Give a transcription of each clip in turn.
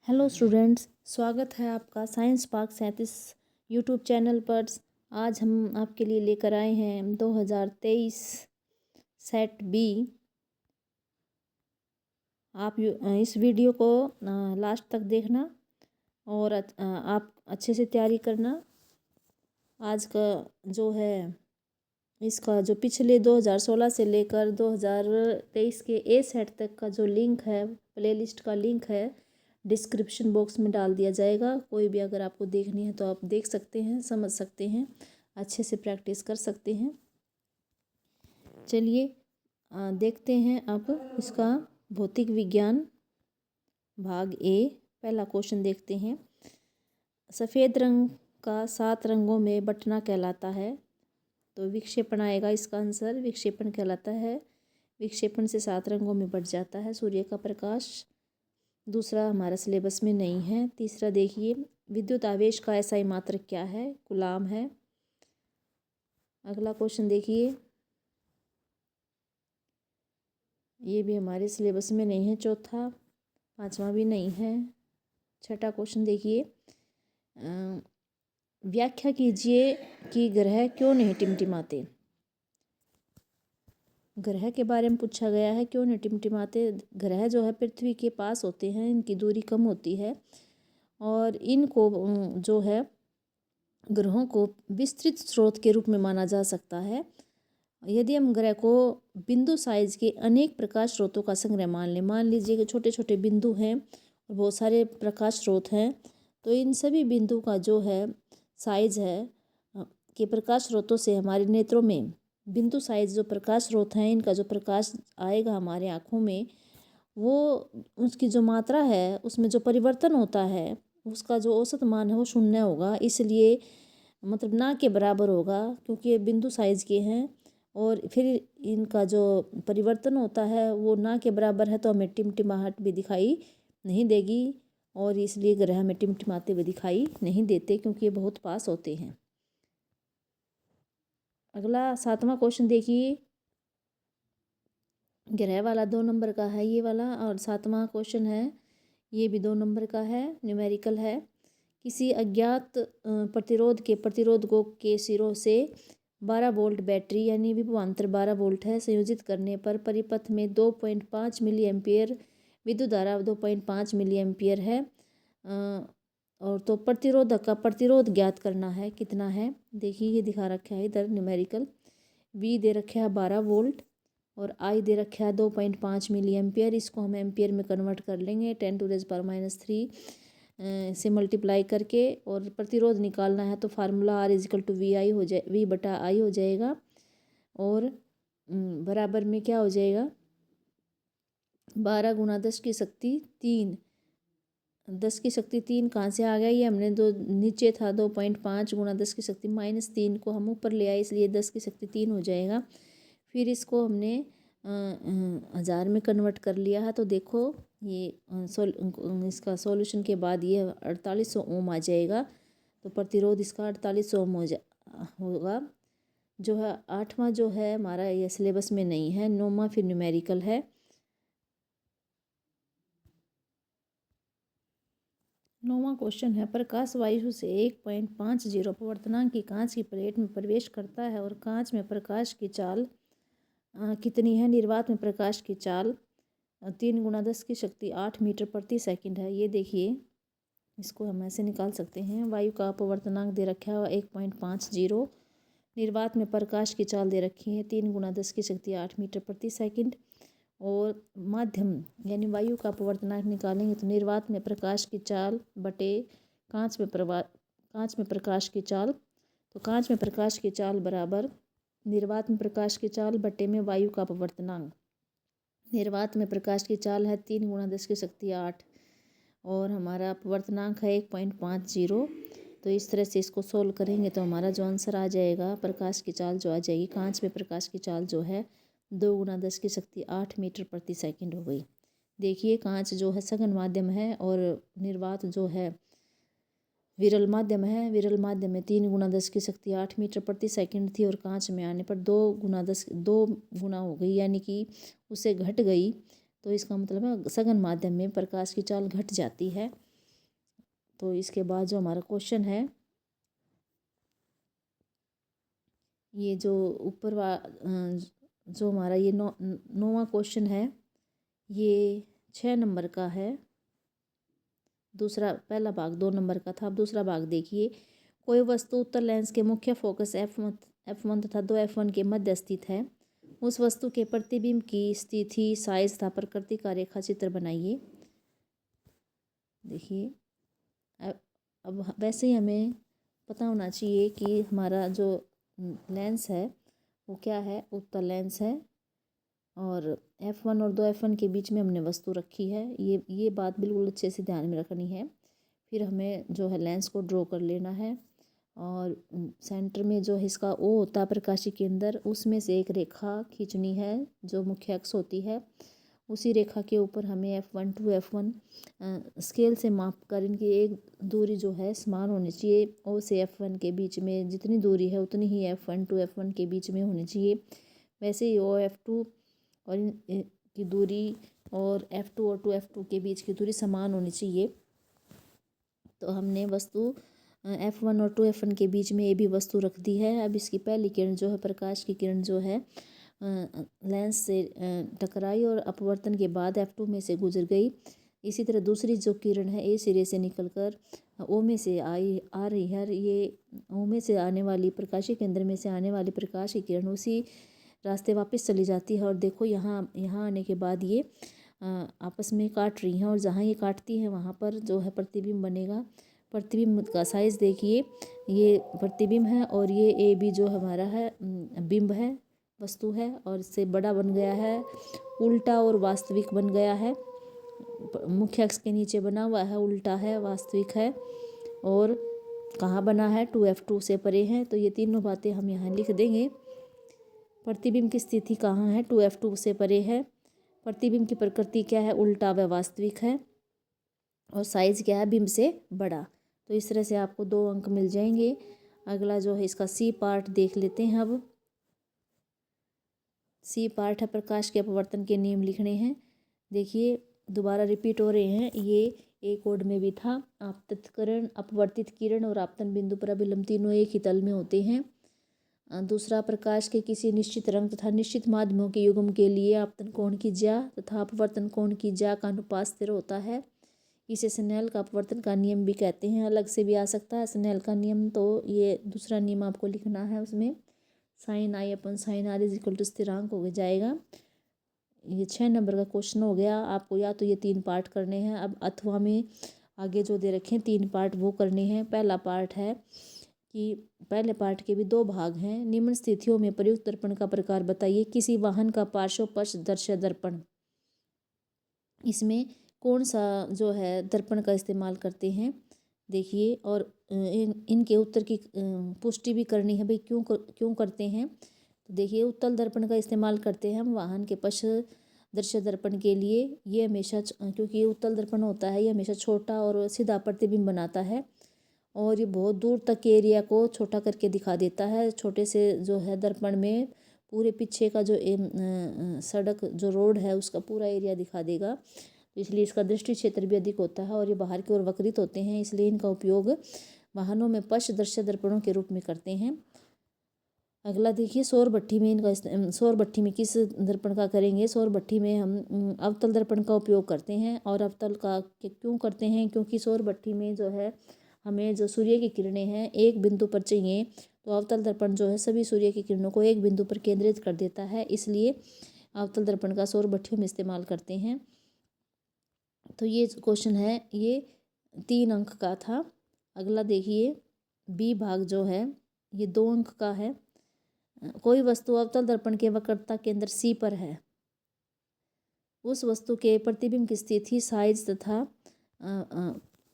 Hello students, स्वागत है आपका साइंस पार्क 37 यूट्यूब चैनल पर। आज हम आपके लिए लेकर आए हैं 2023 सेट बी। आप इस वीडियो को लास्ट तक देखना और आप अच्छे से तैयारी करना। आज का जो है इसका जो पिछले 2016 से लेकर 2023 के ए सेट तक का जो लिंक है, प्लेलिस्ट का लिंक है, डिस्क्रिप्शन बॉक्स में डाल दिया जाएगा। कोई भी अगर आपको देखनी है तो आप देख सकते हैं, समझ सकते हैं, अच्छे से प्रैक्टिस कर सकते हैं। चलिए देखते हैं अब इसका भौतिक विज्ञान भाग ए। पहला क्वेश्चन देखते हैं। सफ़ेद रंग का 7 रंगों में बंटना कहलाता है। तो विक्षेपण आएगा इसका आंसर, विक्षेपण कहलाता है। विक्षेपण से 7 रंगों में बंट जाता है सूर्य का प्रकाश। दूसरा हमारा सिलेबस में नहीं है। तीसरा देखिए, विद्युत आवेश का एसआई मात्रक क्या है? कूलाम है। अगला क्वेश्चन देखिए, ये भी हमारे सिलेबस में नहीं है। चौथा, पांचवा भी नहीं है। छठा क्वेश्चन देखिए, व्याख्या कीजिए कि ग्रह क्यों नहीं टिमटिमाते। ग्रह के बारे में पूछा गया है, क्यों नहीं टिमटिमाते। ग्रह जो है पृथ्वी के पास होते हैं, इनकी दूरी कम होती है और इनको जो है ग्रहों को विस्तृत स्रोत के रूप में माना जा सकता है। यदि हम ग्रह को बिंदु साइज के अनेक प्रकाश स्रोतों का संग्रह मान लीजिए कि छोटे छोटे बिंदु हैं और बहुत सारे प्रकाश स्रोत हैं, तो इन सभी बिंदु का जो है साइज है कि प्रकाश स्रोतों से हमारे नेत्रों में बिंदु साइज जो प्रकाश स्रोत हैं, इनका जो प्रकाश आएगा हमारे आँखों में, वो उसकी जो मात्रा है उसमें जो परिवर्तन होता है उसका जो औसत मान है वो 0 होगा। इसलिए मतलब ना के बराबर होगा, क्योंकि ये बिंदु साइज के हैं और फिर इनका जो परिवर्तन होता है वो ना के बराबर है, तो हमें टिमटिमाहट भी दिखाई नहीं देगी और इसलिए ग्रह हमें टिमटिमाते हुए दिखाई नहीं देते, क्योंकि ये बहुत पास होते हैं। अगला 7वां क्वेश्चन देखिए, ग्रह वाला 2 नंबर का है ये वाला, और 7वां क्वेश्चन है ये भी 2 नंबर का है, न्यूमेरिकल है। किसी अज्ञात प्रतिरोध के प्रतिरोधकों के सिरों से 12 वोल्ट बैटरी यानी विभवांतर 12 वोल्ट है, संयोजित करने पर परिपथ में 2.5 मिली एम्पियर विद्युत धारा 2.5 मिली एम्पियर है। और तो प्रतिरोधक का प्रतिरोध ज्ञात करना है, कितना है। देखिए ये दिखा रखा है इधर न्यूमेरिकल। वी दे रखा है 12 वोल्ट और आई दे रखा है 2.5 मिली एम्पियर। इसको हम एम्पियर में कन्वर्ट कर लेंगे 10⁻³ से मल्टीप्लाई करके, और प्रतिरोध निकालना है तो फार्मूला R=VI हो जाए, V/I हो जाएगा। और बराबर में क्या हो जाएगा, 12 × 10⁻³ 10 की शक्ति 3 कहाँ से आ गया, ये हमने दो नीचे था 2.5 × 10⁻³ को हम ऊपर ले आए, इसलिए 10 की शक्ति 3 हो जाएगा। फिर इसको हमने हज़ार में कन्वर्ट कर लिया है, तो देखो ये इसका सॉल्यूशन के बाद ये 4800 ओम आ जाएगा। तो प्रतिरोध इसका 4800 ओम होगा। जो है 8वां जो है हमारा ये सिलेबस में नहीं है। 9वां फिर न्यूमेरिकल है। 9वां क्वेश्चन है, प्रकाश वायु से 1.50 अपवर्तनांक की कांच की प्लेट में प्रवेश करता है और कांच में प्रकाश की चाल कितनी है। निर्वात में प्रकाश की चाल 3 × 10⁸ मीटर प्रति सेकंड है। ये देखिए, इसको हम ऐसे निकाल सकते हैं। वायु का अपवर्तनांक दे रखा है 1.50। निर्वात में प्रकाश की चाल दे रखी है 3 × 10⁸ मीटर प्रति सेकंड। और माध्यम यानी वायु का अपवर्तनांक निकालेंगे तो निर्वात में प्रकाश की चाल बटे कांच में प्रकाश की चाल, तो कांच में प्रकाश की चाल बराबर निर्वात में प्रकाश की चाल बटे में वायु का अपवर्तनांक। निर्वात में प्रकाश की चाल है 3 × 10⁸ और हमारा अपवर्तनांक है 1.50। तो इस तरह से इसको सोल्व करेंगे तो हमारा जो आंसर आ जाएगा, प्रकाश की चाल जो आ जाएगी, कांच में प्रकाश की चाल जो है 2 × 10⁸ मीटर प्रति सेकंड हो गई। देखिए, कांच जो है सघन माध्यम है और निर्वात जो है विरल माध्यम है। विरल माध्यम में 3 × 10⁸ मीटर प्रति सेकंड थी और कांच में आने पर 2 गुना हो गई, यानी कि उससे घट गई। तो इसका मतलब है सघन माध्यम में प्रकाश की चाल घट जाती है। तो इसके बाद जो हमारा क्वेश्चन है, ये जो ऊपर जो हमारा ये 9वां क्वेश्चन है, ये 6 नंबर का है। पहला भाग 2 नंबर का था। अब दूसरा भाग देखिए। कोई वस्तु उत्तर लेंस के मुख्य फोकस F1 तथा 2 F1 के मध्य स्थित है। उस वस्तु के प्रतिबिंब की स्थिति, साइज तथा प्रकृति का रेखा चित्र बनाइए। देखिए, अब वैसे ही हमें पता होना चाहिए कि हमारा जो लेंस है वो क्या है, उत्तर लेंस है, और F1 और 2 F1 के बीच में हमने वस्तु रखी है। ये बात बिल्कुल अच्छे से ध्यान में रखनी है। फिर हमें जो है लेंस को ड्रॉ कर लेना है, और सेंटर में जो है इसका O होता है प्रकाशीय केंद्र, उसमें से एक रेखा खींचनी है जो मुख्य अक्ष होती है। उसी रेखा के ऊपर हमें F1 to F1 स्केल से माप कर इनकी एक दूरी जो है समान होनी चाहिए। O से F1 के बीच में जितनी दूरी है उतनी ही F1 to F1 के बीच में होनी चाहिए। वैसे ही OF2 और इन की दूरी और F2 और 2F2 के बीच की दूरी समान होनी चाहिए। तो हमने वस्तु F1 और 2F1 के बीच में ये भी वस्तु रख दी है। अब इसकी पहली किरण जो है, प्रकाश की किरण जो है, लेंस से टकराई और अपवर्तन के बाद F2 में से गुजर गई। इसी तरह दूसरी जो किरण है A सिरे से निकलकर O में से आ रही है। ये O में से आने वाली, प्रकाशीय केंद्र में से आने वाली प्रकाश की किरण उसी रास्ते वापस चली जाती है, और देखो यहाँ आने के बाद ये आपस में काट रही हैं, और जहाँ ये काटती हैं वहाँ पर जो है प्रतिबिंब बनेगा। प्रतिबिंब का साइज़ देखिए, ये प्रतिबिंब है और ये ए बी जो हमारा है बिंब है, वस्तु है, और इससे बड़ा बन गया है, उल्टा और वास्तविक बन गया है। मुख्य अक्ष के नीचे बना हुआ है, उल्टा है, वास्तविक है, और कहाँ बना है, 2F2 से परे है। तो ये तीनों बातें हम यहाँ लिख देंगे। प्रतिबिंब की स्थिति कहाँ है, 2F2 से परे है। प्रतिबिंब की प्रकृति क्या है, उल्टा व वास्तविक है, और साइज़ क्या है, बिंब से बड़ा। तो इस तरह से आपको 2 अंक मिल जाएंगे। अगला जो है इसका C पार्ट देख लेते हैं। अब C पार्ट है, प्रकाश के अपवर्तन के नियम लिखने हैं। देखिए, दोबारा रिपीट हो रहे हैं, ये A कोड में भी था। आपतित किरण, अपवर्तित किरण और आपतन बिंदु पर अभिलंब तीनों एक ही तल में होते हैं। दूसरा, प्रकाश के किसी निश्चित रंग तथा निश्चित माध्यमों के युग्म के लिए आपतन कोण की ज्या तथा अपवर्तन कोण की ज्या का अनुपात स्थिर होता है। इसे स्नेल का अपवर्तन का नियम भी कहते हैं। अलग से भी आ सकता है स्नेल का नियम, तो ये दूसरा नियम आपको लिखना है। उसमें sin I अपन sin R is equal to स्थिरांक हो जाएगा। ये 6 नंबर का क्वेश्चन हो गया। आपको या तो ये 3 पार्ट करने हैं। अब अथवा में आगे जो दे रखे हैं 3 पार्ट, वो करने हैं। पहला पार्ट है कि पहले पार्ट के भी 2 भाग हैं। निम्न स्थितियों में प्रयुक्त दर्पण का प्रकार बताइए। किसी वाहन का पार्श्व पक्ष दर्शक दर्पण, इसमें कौन सा जो है दर्पण का इस्तेमाल करते हैं, देखिए। और इनके उत्तर की पुष्टि भी करनी है, भाई क्यों करते हैं। तो देखिए, उत्तल दर्पण का इस्तेमाल करते हैं हम वाहन के पक्ष दर्शक दर्पण के लिए। ये हमेशा, क्योंकि ये उत्तल दर्पण होता है, ये हमेशा छोटा और सीधा प्रतिबिंब बनाता है, और ये बहुत दूर तक के एरिया को छोटा करके दिखा देता है। छोटे से जो है दर्पण में पूरे पीछे का जो सड़क, जो रोड है, उसका पूरा एरिया दिखा देगा। तो इसलिए इसका दृष्टि क्षेत्र भी अधिक होता है, और ये बाहर की ओर वक्रित होते हैं, इसलिए इनका उपयोग वाहनों में पश्च दर्शक दर्पणों के रूप में करते हैं। अगला देखिए, सौर भट्ठी में सौर भट्ठी में किस दर्पण का करेंगे। सौर भट्ठी में हम अवतल दर्पण का उपयोग करते हैं। और अवतल का क्यों करते हैं, क्योंकि सौर भट्ठी में जो है हमें जो सूर्य की किरणें हैं एक बिंदु पर चाहिए, तो अवतल दर्पण जो है सभी सूर्य की किरणों को एक बिंदु पर केंद्रित कर देता है, इसलिए अवतल दर्पण का सौर भट्टियों में इस्तेमाल करते हैं। तो ये क्वेश्चन है, ये 3 अंक का था। अगला देखिए, बी भाग जो है ये 2 अंक का है। कोई वस्तु अवतल दर्पण के वक्रता केंद्र C पर है। उस वस्तु के प्रतिबिंब की स्थिति, साइज तथा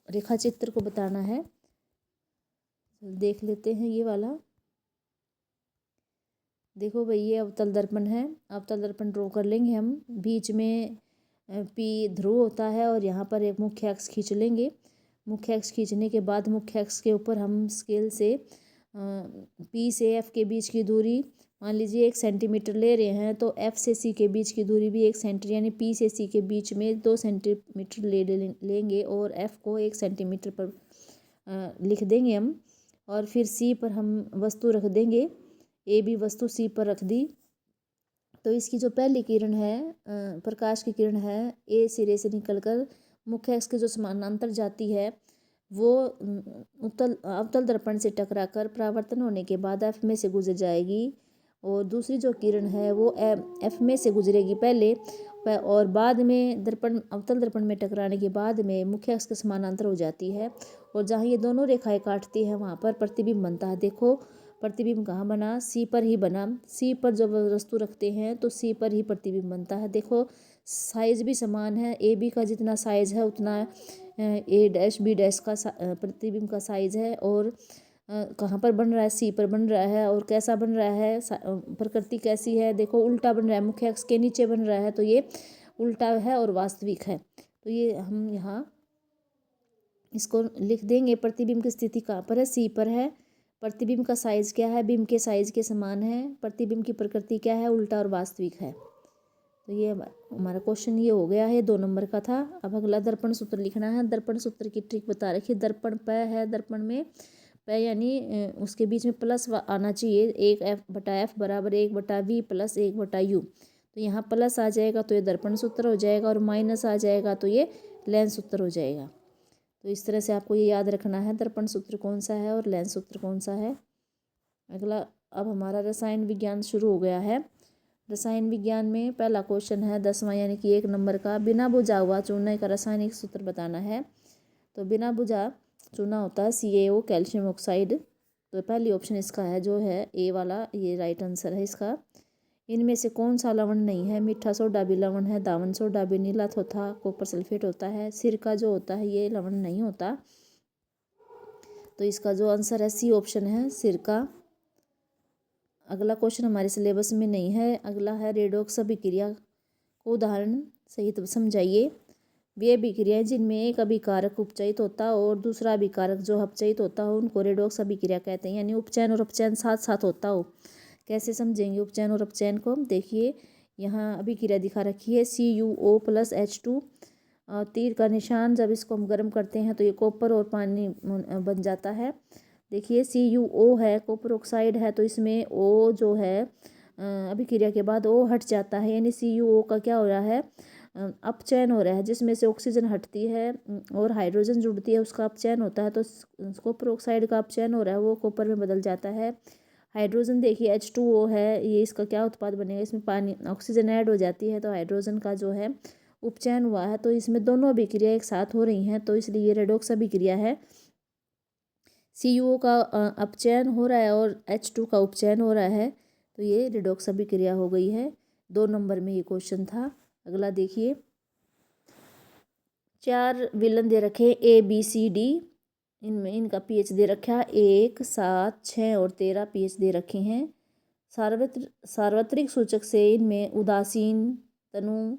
रेखा चित्र को बताना है। देख लेते हैं ये वाला। देखो भाई, ये अवतल दर्पण है। अवतल दर्पण ड्रॉ कर लेंगे हम। बीच में P ध्रुव होता है, और यहाँ पर एक मुख्य अक्ष खींच लेंगे। मुख्य अक्ष खींचने के बाद मुख्य अक्ष के ऊपर हम स्केल से P से F के बीच की दूरी मान लीजिए 1 सेंटीमीटर ले रहे हैं, तो F से C के बीच की दूरी भी 1 सेंटीमीटर, यानी P से C के बीच में 2 सेंटीमीटर लेंगे, और F को 1 सेंटीमीटर पर लिख देंगे हम, और फिर सी पर हम वस्तु रख देंगे, ए बी वस्तु सी पर रख दी। तो इसकी जो पहली किरण है, प्रकाश की किरण है, ए सिरे से निकलकर मुख्य अक्ष के जो समानांतर जाती है वो अवतल दर्पण से टकराकर परावर्तन होने के बाद एफ में से गुजर जाएगी, और दूसरी जो किरण है वो एफ में से गुजरेगी पहले, और बाद में अवतल दर्पण में टकराने के बाद में मुख्य अक्ष के समानांतर हो जाती है, और जहाँ ये दोनों रेखाएं काटती हैं वहाँ पर प्रतिबिंब बनता है। देखो प्रतिबिंब कहाँ बना, सी पर ही बना। सी पर जब वस्तु रखते हैं तो सी पर ही प्रतिबिंब बनता है। देखो साइज भी समान है, ए बी का जितना साइज है उतना ए डैश बी डैश का प्रतिबिंब का साइज है, और कहाँ पर बन रहा है, सी पर बन रहा है, और कैसा बन रहा है, प्रकृति कैसी है, देखो उल्टा बन रहा है, मुख्य अक्ष के नीचे बन रहा है, तो ये उल्टा है और वास्तविक है। तो ये हम यहाँ इसको लिख देंगे। प्रतिबिंब की स्थिति कहाँ पर है, सी पर है। प्रतिबिंब का साइज क्या है, बिंब के साइज के समान है। प्रतिबिंब की प्रकृति क्या है, उल्टा और वास्तविक है। तो ये हमारा क्वेश्चन ये हो गया है, 2 नंबर का था। अब अगला दर्पण सूत्र लिखना है। दर्पण सूत्र की ट्रिक बता रखी है। दर्पण प है, दर्पण में प यानी उसके बीच में प्लस आना चाहिए। 1F/F बराबर 1/V प्लस 1/U। तो यहाँ प्लस आ जाएगा तो ये दर्पण सूत्र हो जाएगा, और माइनस आ जाएगा तो ये लेंस सूत्र हो जाएगा। तो इस तरह से आपको ये याद रखना है, दर्पण सूत्र कौन सा है और लेंस सूत्र कौन सा है। अगला अब हमारा रसायन विज्ञान शुरू हो गया है। रसायन विज्ञान में पहला क्वेश्चन है 10वां यानी कि 1 नंबर का। बिना बुझा हुआ चूना का रासायनिक सूत्र बताना है। तो बिना बुझा चूना होता है CaO, कैल्शियम ऑक्साइड। तो पहली ऑप्शन इसका है जो है ए वाला, ये राइट आंसर है इसका। इनमें से कौन सा लवण नहीं है, मीठा सोडा भी लवण है, दावन सोडा भी, नीला थोथा कॉपर सल्फेट होता है, सिरका जो होता है ये लवण नहीं होता। तो इसका जो आंसर है सी ऑप्शन है, सिरका। अगला क्वेश्चन हमारे सिलेबस में नहीं है। अगला है रेडॉक्स अभिक्रिया को उदाहरण सहित समझाइए। वे अभिक्रियाएं जिनमें एक अभिकारक उपचयित होता और दूसरा अभिकारक जो अपचयित होता हो उनको रेडॉक्स अभिक्रिया कहते हैं, यानी उपचयन और अपचयन साथ साथ होता हो। कैसे समझेंगे उपचयन और अपचयन को, देखिए यहाँ अभिक्रिया दिखा रखी है CuO + H2। तीर का निशान, जब इसको हम गर्म करते हैं तो ये कॉपर और पानी बन जाता है। देखिए CuO है, कॉपर ऑक्साइड है, तो इसमें O जो है अभिक्रिया के बाद O हट जाता है, यानी CuO का क्या हो रहा है, अपचयन हो रहा है, जिसमें से ऑक्सीजन हटती है और हाइड्रोजन जुड़ती है, उसका अपचयन होता है। तो कॉपर ऑक्साइड का अपचयन हो रहा है, वो कॉपर में बदल जाता है। हाइड्रोजन देखिए H2O है, ये इसका क्या उत्पाद बनेगा, इसमें पानी ऑक्सीजन ऐड हो जाती है, तो हाइड्रोजन का जो है उपचयन हुआ है। तो इसमें दोनों अभिक्रिया एक साथ हो रही हैं, तो इसलिए ये रेडॉक्स अभिक्रिया है। CuO का अपचयन हो रहा है और H2 का उपचयन हो रहा है, तो ये रेडॉक्स अभिक्रिया हो गई है। 2 नंबर में ये क्वेश्चन था। अगला देखिए, 4 विलन दे रखे ABCD, इनमें इनका pH दे रखा 1, 7, 6 और 13 pH दे रखे हैं। सार्वत्रिक सूचक से इनमें उदासीन, तनु,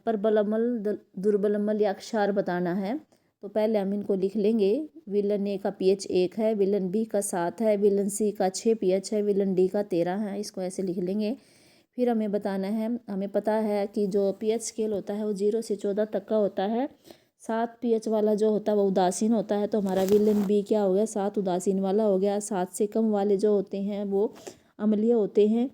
परबल अम्ल, दुर्बल अम्ल या क्षार बताना है। तो पहले हम इनको लिख लेंगे। विलन ए का pH 1 है, विलन बी का 7 है, विलन सी का 6 pH है, विलन डी का 13 है। इसको ऐसे लिख लेंगे। फिर हमें बताना है, हमें पता है कि जो pH स्केल होता है वो 0 से 14 तक का होता है। 7 pH वाला जो होता है वो उदासीन होता है, तो हमारा विलन बी क्या हो गया, 7 उदासीन वाला हो गया। 7 से कम वाले जो होते हैं वो अम्लीय होते हैं।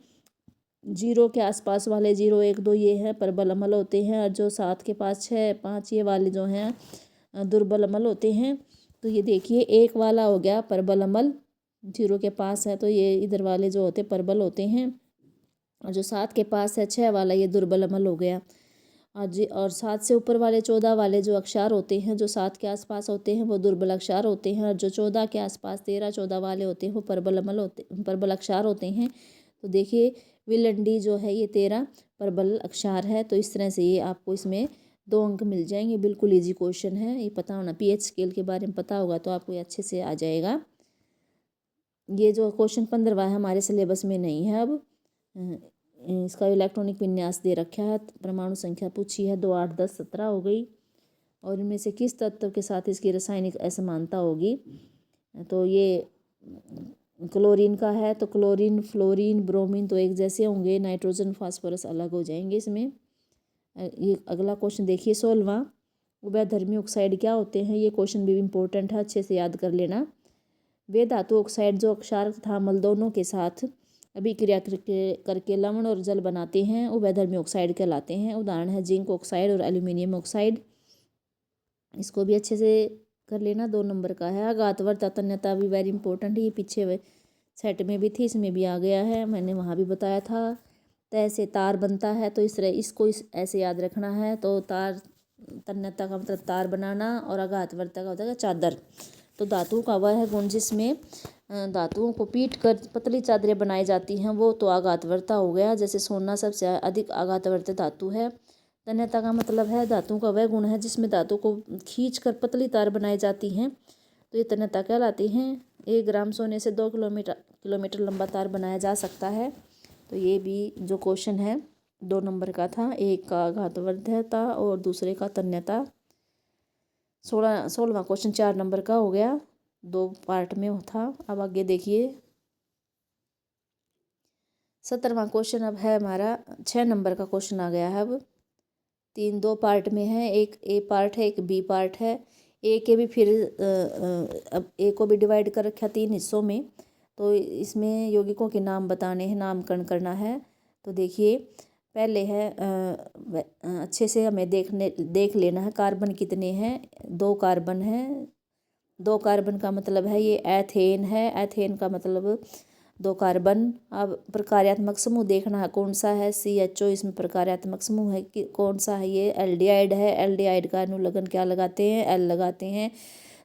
0 के आसपास वाले 0, 1, 2 ये हैं परबल अम्ल होते हैं, और जो 7 के पास 6, 5 ये वाले जो हैं दुर्बल अम्ल होते हैं। तो ये देखिए 1 वाला हो गया परबल अम्ल, 0 के पास है, तो ये इधर वाले जो होते परबल होते हैं, और जो 7 के पास है 6 वाला ये दुर्बल अम्ल हो गया। और 7 से ऊपर वाले 14 वाले जो अक्षार होते हैं, जो 7 के आसपास होते हैं वो दुर्बल अक्षार होते हैं, और जो 14 के आसपास 13, 14 वाले होते हैं वो परबल अक्षार होते हैं। तो देखिए विलन डी जो है ये 13 परबल अक्षार है। तो इस तरह से ये आपको इसमें 2 अंक मिल जाएंगे। बिल्कुल ईजी क्वेश्चन है, ये पता होना, pH स्केल के बारे में पता होगा तो आपको ये अच्छे से आ जाएगा। ये जो क्वेश्चन 15वां है हमारे सिलेबस में नहीं है। अब इसका इलेक्ट्रॉनिक विन्यास दे रखा है, परमाणु संख्या पूछी है, 2, 8, 10, 17 हो गई, और इनमें से किस तत्व के साथ इसकी रासायनिक असमानता होगी। तो ये क्लोरीन का है, तो क्लोरीन, फ्लोरीन, ब्रोमीन तो एक जैसे होंगे, नाइट्रोजन, फास्फोरस अलग हो जाएंगे इसमें। ये अगला क्वेश्चन देखिए 16वां। उभयधर्मी ऑक्साइड क्या होते हैं, ये क्वेश्चन भी इम्पोर्टेंट है, अच्छे से याद कर लेना। वे धातु ऑक्साइड जो क्षार तथा अम्ल दोनों के साथ अभिक्रिया करके लवण और जल बनाते हैं उभयधर्मी ऑक्साइड कहलाते हैं। उदाहरण है जिंक ऑक्साइड और एल्यूमिनियम ऑक्साइड। इसको भी अच्छे से कर लेना, 2 नंबर का है। आघातवर्त तन्यता भी वेरी इंपॉर्टेंट है, ये पीछे सेट में भी थी, इसमें भी आ गया है, मैंने वहाँ भी बताया था। तय से तार बनता है, तो इस तरह इसको ऐसे याद रखना है। तो तार तन्यता का मतलब तार बनाना और आघातवर्त का होता है चादर। तो धातु का वह है गुण जिसमें धातुओं को पीट कर पतली चादरें बनाई जाती हैं, वो तो आघातवर्ता हो गया। जैसे सोना सबसे अधिक आघातवर्त धातु है। तन्यता का मतलब है धातु का वह गुण है जिसमें धातु को खींच कर पतली तार बनाई जाती हैं, तो ये तन्यता कहलाती हैं। 1 ग्राम सोने से 2 किलोमीटर लंबा तार बनाया जा सकता है। तो ये भी जो क्वेश्चन है 2 नंबर का था, एक का आघातवर्त था और दूसरे का तन्यता। 16वां क्वेश्चन 4 नंबर का हो गया, 2 पार्ट में था। अब आगे देखिए 17वां क्वेश्चन अब है हमारा 6 नंबर का क्वेश्चन आ गया है। अब 2 पार्ट में है, एक ए पार्ट है, एक बी पार्ट है। ए के भी फिर अब ए को भी डिवाइड कर रखा 3 हिस्सों में। तो इसमें यौगिकों के नाम बताने हैं, नामकरण करना है। तो देखिए पहले है अच्छे से हमें देख लेना है कार्बन कितने हैं। 2 कार्बन है। 2 कार्बन का मतलब है ये एथेन है। एथेन का मतलब 2 कार्बन। अब प्रकार्यात्मक समूह देखना है कौन सा है, CHO इसमें प्रकार्यात्मक समूह है कि कौन सा है, ये एल्डिहाइड है। एल्डिहाइड का अनुलग्न क्या लगाते हैं, L लगाते हैं।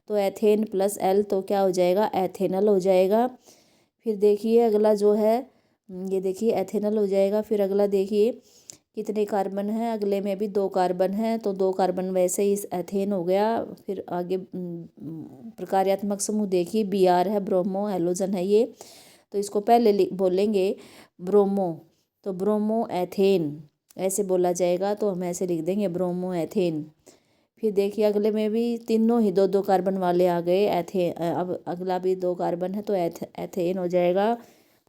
तो एथेन प्लस L तो क्या हो जाएगा, एथेनल हो जाएगा। फिर देखिए अगला जो है ये देखिए एथेनल हो जाएगा। फिर अगला देखिए कितने कार्बन है, अगले में भी 2 कार्बन है, तो 2 कार्बन वैसे ही एथेन हो गया। फिर आगे प्रकार्यात्मक समूह देखिए Br है, ब्रोमो हैलोजन है ये। तो इसको पहले बोलेंगे ब्रोमो, तो ब्रोमो एथेन ऐसे बोला जाएगा, तो हम ऐसे लिख देंगे ब्रोमो एथेन। फिर देखिए अगले में भी तीनों ही 2 कार्बन वाले आ गए एथेन। अब अगला भी 2 कार्बन है तो एथेन हो जाएगा।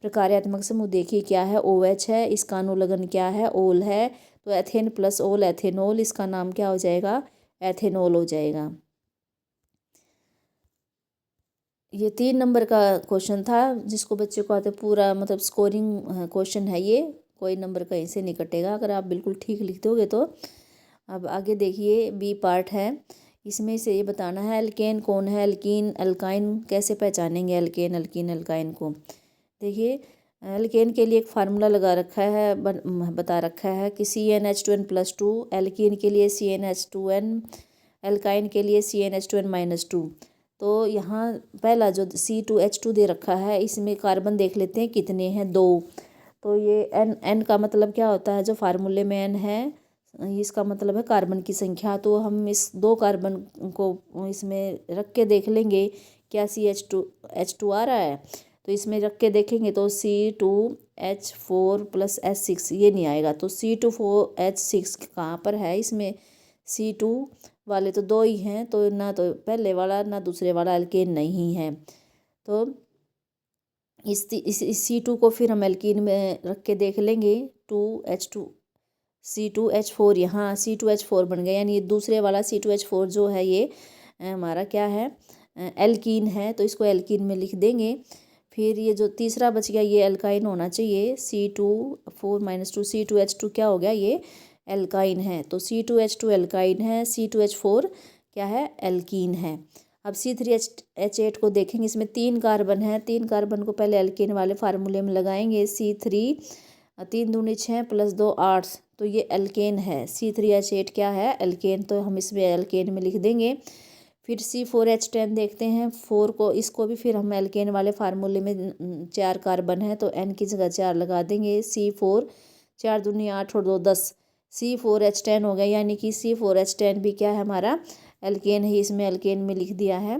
प्रकार्यात्मक समूह देखिए क्या है, OH है, इसका अनुलग्न क्या है, ओल है। तो एथेन प्लस ओल एथेनोल, इसका नाम क्या हो जाएगा, एथेनोल हो जाएगा। ये 3 नंबर का क्वेश्चन था, जिसको बच्चे को आते पूरा मतलब स्कोरिंग क्वेश्चन है ये, कोई नंबर कहीं से नहीं कटेगा अगर आप बिल्कुल ठीक लिख दोगे तो। अब आगे देखिए बी पार्ट है, इसमें से ये बताना है एल्केन कौन है, एल्कीन अल्काइन कैसे पहचानेंगे एल्केन अल्कीन अल्काइन को। देखिए एल्केन के लिए एक फार्मूला लगा रखा है, बता रखा है कि CnH2n+2, एल्कीन के लिए CnH2n, एल्काइन के लिए CnH2n-2। तो यहाँ पहला जो C2H2 दे रखा है, इसमें कार्बन देख लेते हैं कितने हैं, 2। तो ये N का मतलब क्या होता है, जो फार्मूले में N है इसका मतलब है कार्बन की संख्या। तो हम इस 2 कार्बन को इसमें रख के देख लेंगे क्या CH2 आ रहा है। तो इसमें रख के देखेंगे तो C2H4 + H6 ये नहीं आएगा। तो C2H6 कहाँ पर है, इसमें C2 वाले तो 2 ही हैं, तो ना तो पहले वाला ना दूसरे वाला एल्केन नहीं है। तो इस C2 को फिर हम एल्कीन में रख के देख लेंगे, C2H4 यहाँ C2H4 बन गया, यानी ये दूसरे वाला C2H4 जो है ये हमारा क्या है, एल्कीन है। तो इसको एल्कीन में लिख देंगे। फिर ये जो तीसरा बच गया ये एल्काइन होना चाहिए, C2 C2H2 क्या हो गया, ये एल्काइन है। तो C2H2 एल्काइन है, C2H4 क्या है, एल्कीन है। अब C3H8 को देखेंगे, इसमें 3 कार्बन है। 3 कार्बन को पहले एल्केन वाले फार्मूले में लगाएंगे, C3 3 दूनी 6 + 2 8, तो ये एल्केन है। C3H8 क्या है, एल्केन, तो हम इसमें एल्केन में लिख देंगे। फिर C4H10 देखते हैं, 4 को इसको भी फिर हम एल्केन वाले फार्मूले में 4 कार्बन है, तो N की जगह 4 लगा देंगे। C4 4 दूनी 8 और 2 10, C4H10 हो गया, यानी कि C4H10 भी क्या है हमारा एल्केन है, इसमें एल्केन में लिख दिया है।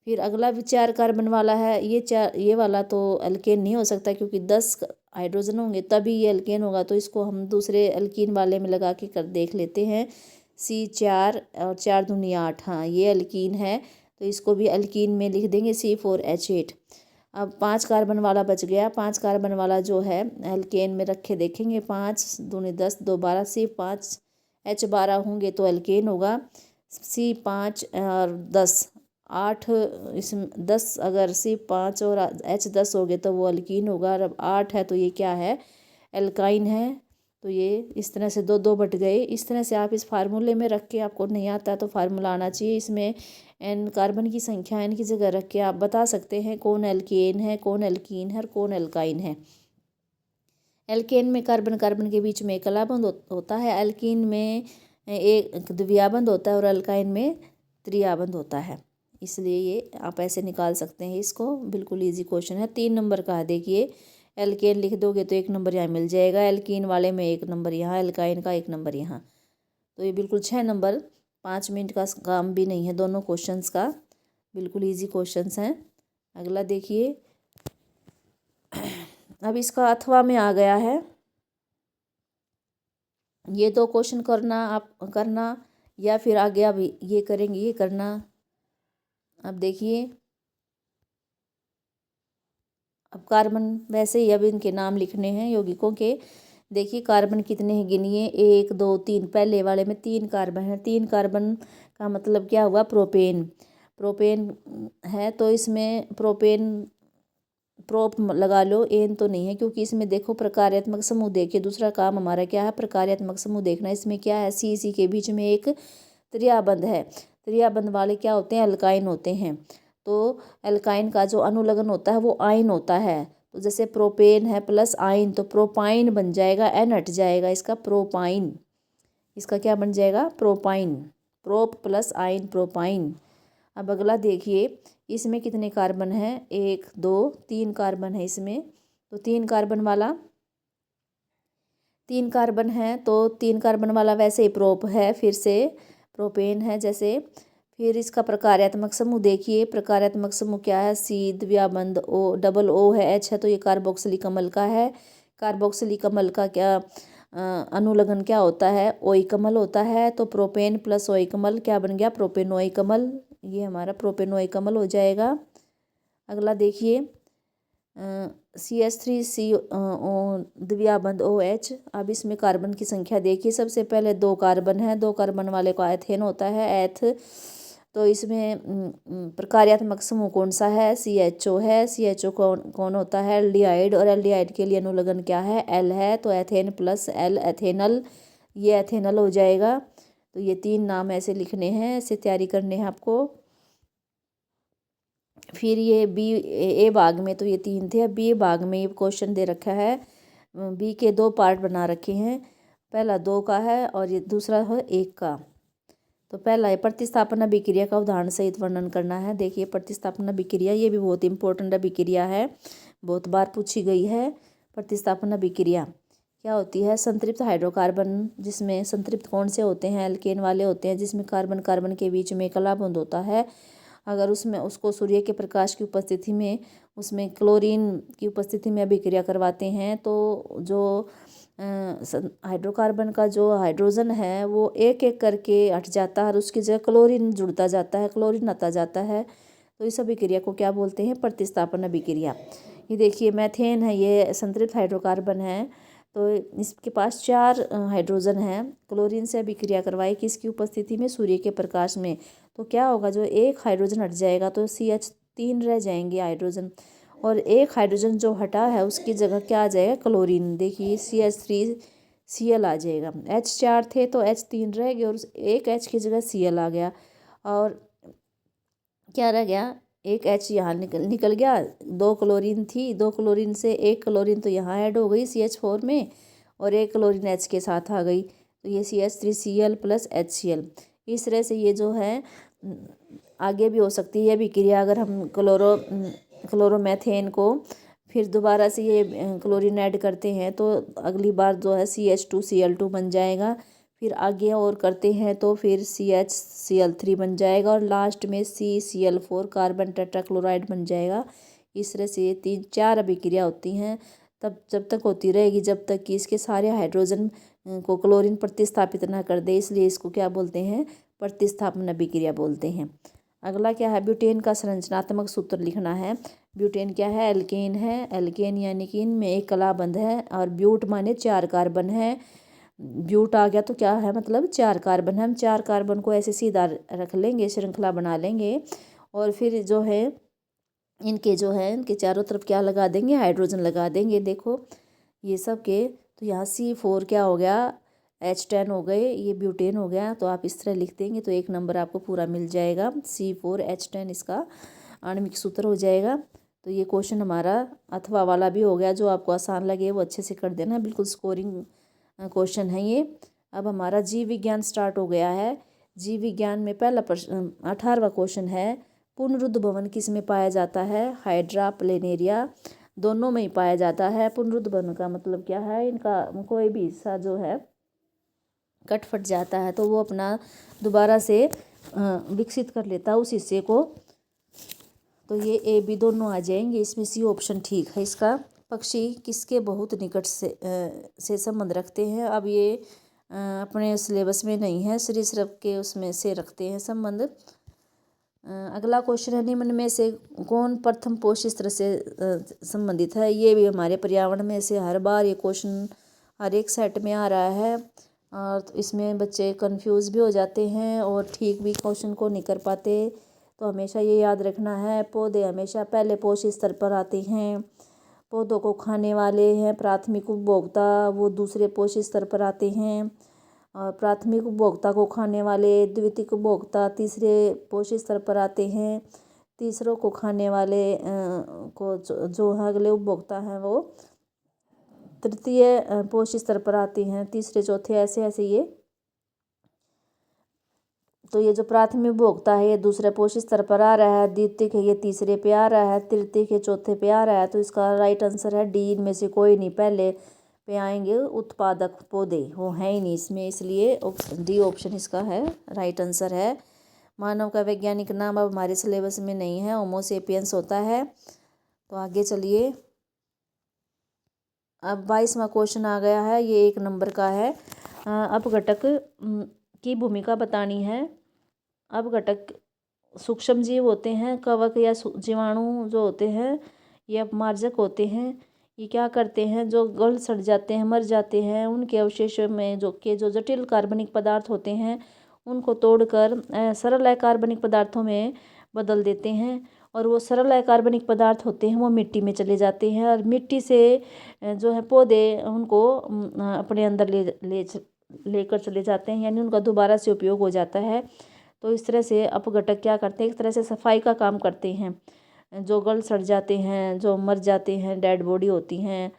फिर अगला भी 4 कार्बन वाला है, ये वाला तो एल्केन नहीं हो सकता क्योंकि 10 हाइड्रोजन होंगे तभी ये एल्केन होगा। तो इसको हम दूसरे एल्कीन वाले में लगा के कर देख लेते हैं, C4 और 4 दूनी 8, हाँ ये एल्कीन है, तो इसको भी एल्कीन में लिख देंगे C4H8। अब 5 कार्बन वाला बच गया। 5 कार्बन वाला जो है एल्केन में रख के देखेंगे, 5 दूनी 10 2 12, C5H12 होंगे तो एल्केन होगा। C5 और 10, 8 इसमें 10, अगर C5 और H10 हो गए तो वो अल्कीन होगा। और अब 8 है तो ये क्या है, एल्काइन है। तो ये इस तरह से 2 बट गए। इस तरह से आप इस फार्मूले में रख के, आपको नहीं आता तो फार्मूला आना चाहिए, इसमें n कार्बन की संख्या n की जगह रख के आप बता सकते हैं कौन एल्केन है, कौन एल्कीन है और कौन एल्काइन है। एल्केन में कार्बन कार्बन के बीच में एक कलाबंद होता है, एल्कीन में एक द्विआबंद होता है और अल्काइन में त्रिआबंद होता है। इसलिए ये आप ऐसे निकाल सकते हैं इसको, बिल्कुल इजी क्वेश्चन है। 3 नंबर का है, देखिए एल्केन लिख दोगे तो 1 नंबर यहाँ मिल जाएगा, एल्कीन वाले में 1 नंबर यहाँ, एल्काइन का 1 नंबर यहाँ। तो ये बिल्कुल 6 नंबर, 5 मिनट का काम भी नहीं है दोनों क्वेश्चंस का, बिल्कुल इजी क्वेश्चंस हैं। अगला देखिए, अब इसका अथवा में आ गया है। ये 2 क्वेश्चन करना या फिर आगे अब ये करेंगे, ये करना। अब देखिए, अब कार्बन वैसे ही अब इनके नाम लिखने हैं यौगिकों के। देखिए कार्बन कितने हैं गिनिए, 1 2 3। पहले वाले में 3 कार्बन है, 3 कार्बन का मतलब क्या हुआ, प्रोपेन। प्रोपेन है तो इसमें प्रोप लगा लो, एन तो नहीं है क्योंकि इसमें देखो प्रकार्यात्मक समूह देखिए, दूसरा काम हमारा क्या है, प्रकार्यात्मक समूह देखना। इसमें क्या है, सी के बीच में एक त्रिआबंध है, त्रिआबंध वाले क्या होते हैं, अल्काइन होते हैं। तो अल्काइन का जो अनुलग्न होता है वो आइन होता है। तो जैसे प्रोपेन है प्लस आइन तो प्रोपाइन बन जाएगा, एन हट जाएगा, इसका प्रोपाइन, इसका क्या बन जाएगा, प्रोपाइन। प्रोप प्लस आइन प्रोपाइन। अब अगला देखिए, इसमें कितने कार्बन हैं, 1 2 3 कार्बन है इसमें। तो 3 कार्बन वाला, 3 कार्बन है तो 3 कार्बन वाला वैसे ही प्रोप है, फिर से प्रोपेन है जैसे। फिर इसका प्रकार्यात्मक समूह देखिए, प्रकार्यात्मक समूह क्या है, सी द्विआबंध O, डबल O है, H है तो ये कार्बोक्सिलिक अम्ल का है। कार्बोक्सिलिक अम्ल का क्या अनुलग्न क्या होता है, ओइक अम्ल होता है। तो प्रोपेन प्लस ओइक अम्ल क्या बन गया, प्रोपेनोइक अम्ल। ये हमारा प्रोपेनोइक अम्ल हो जाएगा। अगला देखिए, CH3 द्विआबंध OH। अब इसमें कार्बन की संख्या देखिए, सबसे पहले 2 कार्बन है, 2 कार्बन वाले का एथेन होता है, एथ। तो इसमें प्रकार्यात्मक समूह कौन सा है, CHO है। CHO कौन होता है, एल्डिहाइड, और एल्डिहाइड के लिए अनुलग्न क्या है, L है। तो एथेन प्लस L एथेनल, ये एथेनल हो जाएगा। तो ये 3 नाम ऐसे लिखने हैं, ऐसे तैयारी करने हैं आपको। फिर ये ए भाग में तो ये 3 थे, अब बी भाग में ये क्वेश्चन दे रखा है। बी के 2 पार्ट बना रखे हैं, पहला 2 का है और ये दूसरा है 1 का। तो पहला है प्रतिस्थापन अभिक्रिया का उदाहरण सहित वर्णन करना है। देखिए प्रतिस्थापन अभिक्रिया, ये भी बहुत इंपॉर्टेंट अभिक्रिया है, बहुत बार पूछी गई है। प्रतिस्थापन अभिक्रिया क्या होती है, संतृप्त हाइड्रोकार्बन, जिसमें संतृप्त कौन से होते हैं, एल्केन वाले होते हैं, जिसमें कार्बन कार्बन के बीच में कलाबंध होता है। अगर उसमें उसको सूर्य के प्रकाश की उपस्थिति में, उसमें क्लोरीन की उपस्थिति में अभिक्रिया करवाते हैं तो जो हाइड्रोकार्बन का जो हाइड्रोजन है वो एक एक करके हट जाता है और उसकी जगह क्लोरीन जुड़ता जाता है, क्लोरीन आता जाता है। तो इस अभिक्रिया को क्या बोलते हैं, प्रतिस्थापन अभिक्रिया। ये देखिए मैथेन है, ये संतृप्त हाइड्रोकार्बन है। तो इसके पास 4 हाइड्रोजन हैं, क्लोरीन से अभिक्रिया करवाई किसकी उपस्थिति में, सूर्य के प्रकाश में। तो क्या होगा, जो एक हाइड्रोजन हट जाएगा तो CH3 रह जाएंगे हाइड्रोजन, और एक हाइड्रोजन जो हटा है उसकी जगह क्या आ जाएगा, क्लोरीन। देखिए CH3Cl आ जाएगा, H4 थे तो H3 रह गए और एक H की जगह Cl आ गया, और क्या रह गया, एक H यहाँ निकल गया। 2 क्लोरीन थी, 2 क्लोरीन से 1 क्लोरीन तो यहाँ ऐड हो गई CH4 में, और 1 क्लोरीन H के साथ आ गई, तो ये CH3Cl प्लस HCl। इस तरह से ये जो है आगे भी हो सकती है अभिक्रिया। अगर हम क्लोरोमेथेन को फिर दोबारा से ये क्लोरीन ऐड करते हैं तो अगली बार जो है CH2Cl2 बन जाएगा, फिर आगे और करते हैं तो फिर CHCl3 बन जाएगा, और लास्ट में CCl4 कार्बन टेट्राक्लोराइड बन जाएगा। इस तरह से ये 3-4 अभिक्रिया होती हैं, तब जब तक होती रहेगी जब तक कि इसके सारे हाइड्रोजन को क्लोरीन प्रतिस्थापित ना कर दे, इसलिए इसको क्या बोलते हैं, प्रतिस्थापन अभिक्रिया बोलते हैं। अगला क्या है, ब्यूटेन का संरचनात्मक सूत्र लिखना है। ब्यूटेन क्या है, एल्केन है, एल्केन यानी कि इनमें एक कलाबंध है, और ब्यूट माने 4 कार्बन है, ब्यूट आ गया तो क्या है, मतलब 4 कार्बन है। हम 4 कार्बन को ऐसे सीधा रख लेंगे, श्रृंखला बना लेंगे, और फिर जो है इनके जो है इनके चारों तरफ क्या लगा देंगे, हाइड्रोजन लगा देंगे। देखो ये सब के, तो यहाँ C4 क्या हो गया, H10 हो गए, ये ब्यूटेन हो गया। तो आप इस तरह लिख देंगे तो 1 नंबर आपको पूरा मिल जाएगा। C4H10 इसका आणविक सूत्र हो जाएगा। तो ये क्वेश्चन हमारा अथवा वाला भी हो गया। जो आपको आसान लगे वो अच्छे से कर देना, बिल्कुल स्कोरिंग क्वेश्चन है ये। अब हमारा जीव विज्ञान स्टार्ट हो गया है। जीव विज्ञान में पहला प्रश्न 18वां क्वेश्चन है, पुनरुद्ध भवन किस में पाया जाता है, हाइड्रा प्लेनेरिया दोनों में ही पाया जाता है। पुनरुद्ध भवन का मतलब क्या है, इनका कोई भी हिस्सा जो है कट फट जाता है तो वो अपना दोबारा से विकसित कर लेता है उस हिस्से को। तो ये A B दोनों आ जाएंगे, इसमें C ऑप्शन ठीक है इसका। पक्षी किसके बहुत निकट से संबंध रखते हैं। अब ये अपने सिलेबस में नहीं है, सरीसृप के उसमें से रखते हैं संबंध। अगला क्वेश्चन है, निम्न में से कौन प्रथम पोष स्तर से संबंधित है। ये भी हमारे पर्यावरण में से हर बार ये क्वेश्चन हर एक सेट में आ रहा है, और इसमें बच्चे कंफ्यूज भी हो जाते हैं और ठीक भी क्वेश्चन को नहीं कर पाते। तो हमेशा ये याद रखना है, पौधे हमेशा पहले पोष स्तर पर आते हैं। पौधों को खाने वाले हैं प्राथमिक उपभोक्ता, वो दूसरे पोष स्तर पर आते हैं। और प्राथमिक उपभोक्ता को खाने वाले द्वितीयक उपभोक्ता तीसरे पोष स्तर पर आते हैं। तीसरों को खाने वाले को जो है अगले उपभोक्ता हैं वो तृतीय पोष स्तर पर आते हैं, तीसरे चौथे ऐसे ऐसे ये। तो ये जो प्राथमिक उपभोक्ता है ये दूसरे पोष स्तर पर आ रहा है, द्वितीयक है ये तीसरे पे आ रहा है, तृतीयक है चौथे पे आ रहा है। तो इसका राइट आंसर है डी, इनमें से कोई नहीं पहले पे आएंगे उत्पादक पौधे, वो है ही नहीं इसमें, इसलिए डी ऑप्शन इसका है राइट आंसर है। मानव का वैज्ञानिक नाम अब हमारे सिलेबस में नहीं है, होमो सेपियंस होता है। तो आगे चलिए, अब 22वां क्वेश्चन आ गया है, ये 1 नंबर का है। अपघटक की भूमिका बतानी है। अपघटक सूक्ष्म जीव होते हैं, कवक या जीवाणु जो होते हैं ये अपमार्जक होते हैं। ये क्या करते हैं, जो गल सड़ जाते हैं मर जाते हैं उनके अवशेषों में जो जटिल कार्बनिक पदार्थ होते हैं उनको तोड़कर सरल अकार्बनिक पदार्थों में बदल देते हैं। और वो सरल अकार्बनिक पदार्थ होते हैं वो मिट्टी में चले जाते हैं, और मिट्टी से जो है पौधे उनको अपने अंदर लेकर चले जाते हैं, यानी उनका दोबारा से उपयोग हो जाता है। तो इस तरह से अपघटक क्या करते हैं, एक तरह से सफाई का काम करते हैं। जो गल सड़ जाते हैं, जो मर जाते हैं, डेड बॉडी होती हैं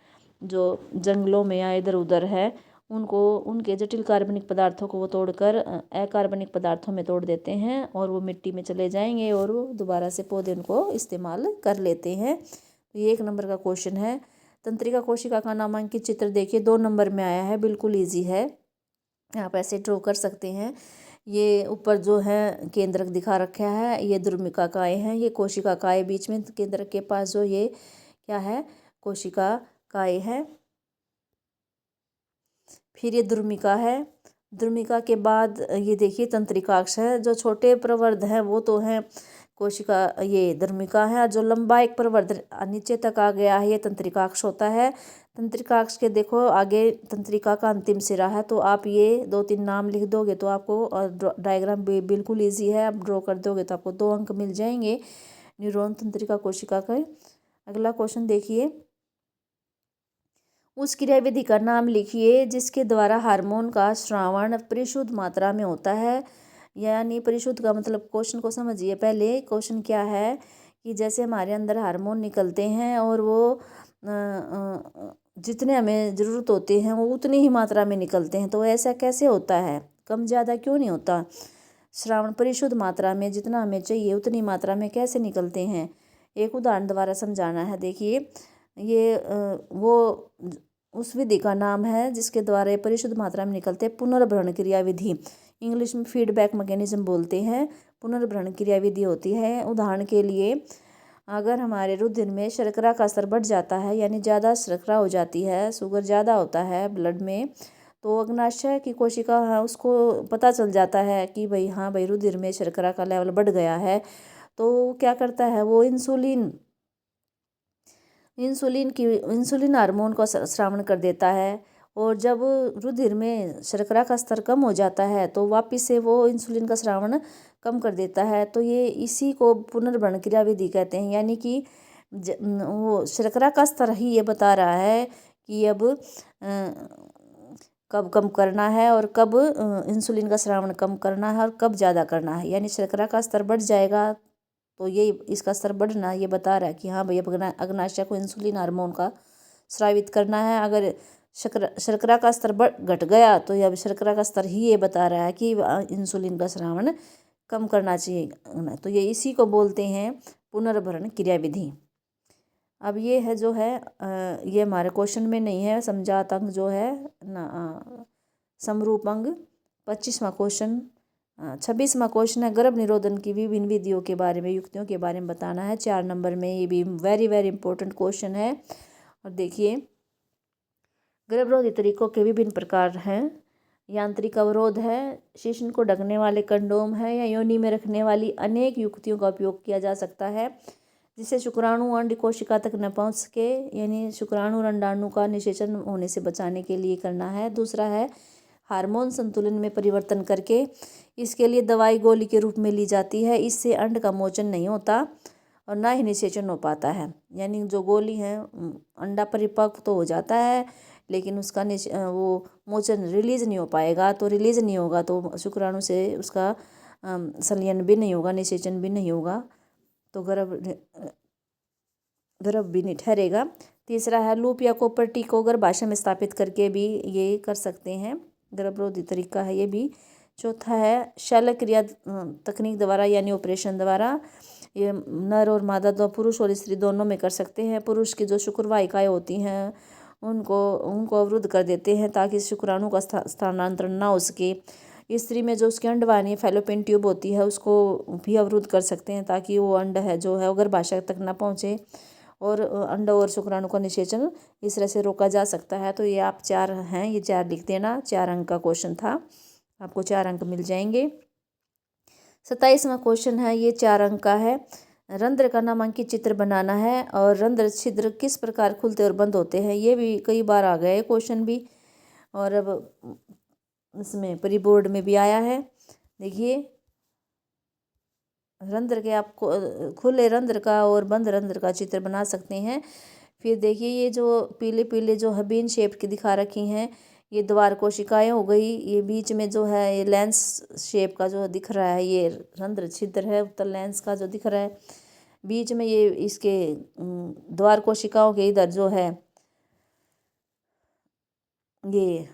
जो जंगलों में या इधर उधर है, उनको उनके जटिल कार्बनिक पदार्थों को वो तोड़कर अकार्बनिक पदार्थों में तोड़ देते हैं और वो मिट्टी में चले जाएंगे और वो दोबारा से पौधे उनको इस्तेमाल कर लेते हैं। तो ये 1 नंबर का क्वेश्चन है। तंत्रिका कोशिका का नामांकित चित्र देखिए 2 नंबर में आया है, बिल्कुल ईजी है, आप ऐसे ड्रॉ कर सकते हैं। ये ऊपर जो है केंद्रक दिखा रखा है, ये द्रुमिका काय है, ये कोशिका काय, बीच में केंद्रक के पास जो ये क्या है कोशिका काय है। फिर ये द्रुमिका है, द्रुमिका के बाद ये देखिए तंत्रिकाक्ष है। जो छोटे प्रवर्ध हैं वो तो हैं कोशिका, ये द्रुमिका है, और जो लंबा एक प्रवर्ध नीचे तक आ गया है ये तंत्रिकाक्ष होता है। तंत्रिकाक्ष के देखो आगे तंत्रिका का अंतिम सिरा है, तो आप ये 2-3 नाम लिख दोगे तो आपको, और डायग्राम बिल्कुल ईजी है, आप ड्रॉ कर दोगे तो आपको 2 अंक मिल जाएंगे न्यूरॉन तंत्रिका कोशिका का। अगला क्वेश्चन देखिए, उस क्रियाविधि का नाम लिखिए जिसके द्वारा हार्मोन का स्रावण परिशुद्ध मात्रा में होता है। यानी परिशुद्ध का मतलब, क्वेश्चन को समझिए पहले। क्वेश्चन क्या है कि जैसे हमारे अंदर हार्मोन निकलते हैं और वो जितने हमें ज़रूरत होते हैं वो उतनी ही मात्रा में निकलते हैं, तो ऐसा कैसे होता है, कम ज़्यादा क्यों नहीं होता। श्रावण परिशुद्ध मात्रा में जितना हमें चाहिए उतनी मात्रा में कैसे निकलते हैं, एक उदाहरण द्वारा समझाना है। देखिए ये वो उस विधि का नाम है जिसके द्वारा ये परिशुद्ध मात्रा में निकलते हैं, पुनर्भरण क्रिया विधि, इंग्लिश में फीडबैक मैकेनिज्म बोलते हैं। पुनर्भरण क्रिया विधि होती है। उदाहरण के लिए, अगर हमारे रुधिर में शर्करा का स्तर बढ़ जाता है, यानी ज़्यादा शर्करा हो जाती है, शुगर ज़्यादा होता है ब्लड में, तो अग्नाशय की कोशिका है उसको पता चल जाता है कि भाई हाँ भाई रुधिर में शर्करा का लेवल बढ़ गया है, तो क्या करता है वो इंसुलिन हार्मोन का स्रावण कर देता है, और जब रुधिर में शर्करा का स्तर कम हो जाता है तो वापस से वो इंसुलिन का स्रावण कम कर देता है। तो ये इसी को पुनर्भरण क्रिया विधि कहते हैं। यानी कि वो शर्करा का स्तर ही ये बता रहा है कि अब कब कम करना है और कब इंसुलिन का स्रावण कम करना है और कब ज़्यादा करना है। यानी शर्करा का स्तर बढ़ जाएगा तो ये इसका स्तर बढ़ना ये बता रहा है कि हाँ भाई अब अग्नाशय को इंसुलिन हार्मोन का स्रावित करना है। अगर शर्करा का स्तर घट गया तो अब शर्करा का स्तर ही ये बता रहा है कि इंसुलिन का स्रावण कम करना चाहिए। तो ये इसी को बोलते हैं पुनर्भरण क्रिया विधि। अब ये है जो है ये हमारे क्वेश्चन में नहीं है। समझात अंक जो है ना समरूप अंग 25वां क्वेश्चन 26वां क्वेश्चन है गर्भ निरोधन की विभिन्न विधियों के बारे में युक्तियों के बारे में बताना है 4 नंबर में। ये भी वेरी वेरी इंपॉर्टेंट क्वेश्चन है। और देखिए गर्भरोधी तरीकों के विभिन्न प्रकार हैं। यांत्रिक अवरोध है, शिश्न को ढकने वाले कंडोम है या योनि में रखने वाली अनेक युक्तियों का उपयोग किया जा सकता है जिससे शुक्राणु अंड कोशिका तक न पहुंच सके, यानी शुक्राणु और अंडाणु का निषेचन होने से बचाने के लिए करना है। दूसरा है हार्मोन संतुलन में परिवर्तन करके, इसके लिए दवाई गोली के रूप में ली जाती है। इससे अंड का मोचन नहीं होता और ना ही निषेचन हो पाता है। यानी जो गोली है अंडा परिपक्व तो हो जाता है लेकिन उसका वो मोचन रिलीज नहीं हो पाएगा। तो रिलीज नहीं होगा तो शुक्राणु से उसका संलयन भी नहीं होगा, निषेचन भी नहीं होगा, तो गर्भ भी नहीं ठहरेगा। तीसरा है लूप या कॉपर टी को गर्भाशय में स्थापित करके भी ये कर सकते हैं, गर्भरोधी तरीका है ये भी। चौथा है शल्य क्रिया तकनीक द्वारा यानी ऑपरेशन द्वारा, ये नर और मादा दो पुरुष और स्त्री दोनों में कर सकते हैं। पुरुष की जो शुक्रवाहिकाएँ होती हैं उनको अवरुद्ध कर देते हैं ताकि शुक्राणु का स्थानांतरण ना हो सके। स्त्री में जो उसकी अंडवाहिनी फैलोपियन ट्यूब होती है उसको भी अवरुद्ध कर सकते हैं ताकि वो अंड है जो है वो गर्भाशय तक ना पहुँचे और अंड और शुक्राणु का निषेचन इस तरह से रोका जा सकता है। तो ये आप 4 हैं, ये 4 लिख देना। 4 अंक का क्वेश्चन था, आपको 4 अंक मिल जाएंगे। 27वां क्वेश्चन है, ये 4 अंक का है। रंध्र का नामांकित चित्र बनाना है और रंध्र छिद्र किस प्रकार खुलते और बंद होते हैं। ये भी कई बार आ गए क्वेश्चन भी और अब इसमें प्री बोर्ड में भी आया है। देखिए रंध्र के आपको खुले रंध्र का और बंद रंध्र का चित्र बना सकते हैं। फिर देखिए ये जो पीले पीले जो है बीन शेप की दिखा रखी हैं ये द्वार कोशिकाएं हो गई। ये बीच में जो है ये लेंस शेप का जो दिख रहा है ये रंध्र छिद्र है, उत्तल लेंस का जो दिख रहा है। बीच में ये इसके द्वार कोशिकाओं के इधर जो है ये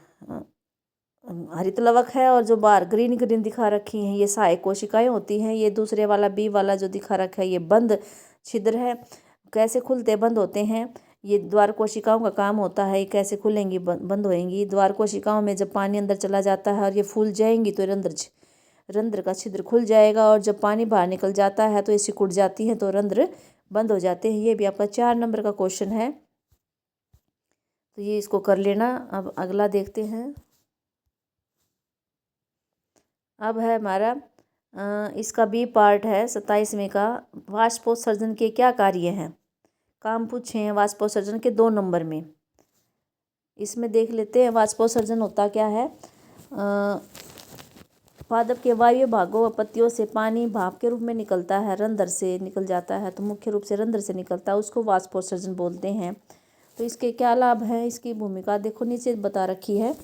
हरित लवक है और जो बाहर ग्रीन ग्रीन दिखा रखी हैं ये सहायक कोशिकाएं होती हैं। ये दूसरे वाला बी वाला जो दिखा रखा है ये बंद छिद्र है। कैसे खुलते बंद होते हैं, ये द्वार कोशिकाओं का काम होता है। कैसे खुलेंगी बंद होएंगी, द्वार कोशिकाओं में जब पानी अंदर चला जाता है और ये फूल जाएंगी तो रंध्र का छिद्र खुल जाएगा और जब पानी बाहर निकल जाता है तो ये सिकुड़ जाती है तो रंध्र बंद हो जाते हैं। ये भी आपका 4 नंबर का क्वेश्चन है, तो ये इसको कर लेना। अब अगला देखते हैं। अब है हमारा इसका बी पार्ट है 27वें का, वाष्पोत्सर्जन के क्या कार्य हैं। काम पूछे हैं वाष्पोत्सर्जन के 2 नंबर में। इसमें देख लेते हैं वाष्पोत्सर्जन होता क्या है। पादप के वायु भागों व पत्तियों से पानी भाप के रूप में निकलता है, रंध्र से निकल जाता है तो मुख्य रूप से रंध्र से निकलता है, उसको वाष्पोत्सर्जन बोलते हैं। तो इसके क्या लाभ है, इसकी भूमिका देखो नीचे बता रखी है।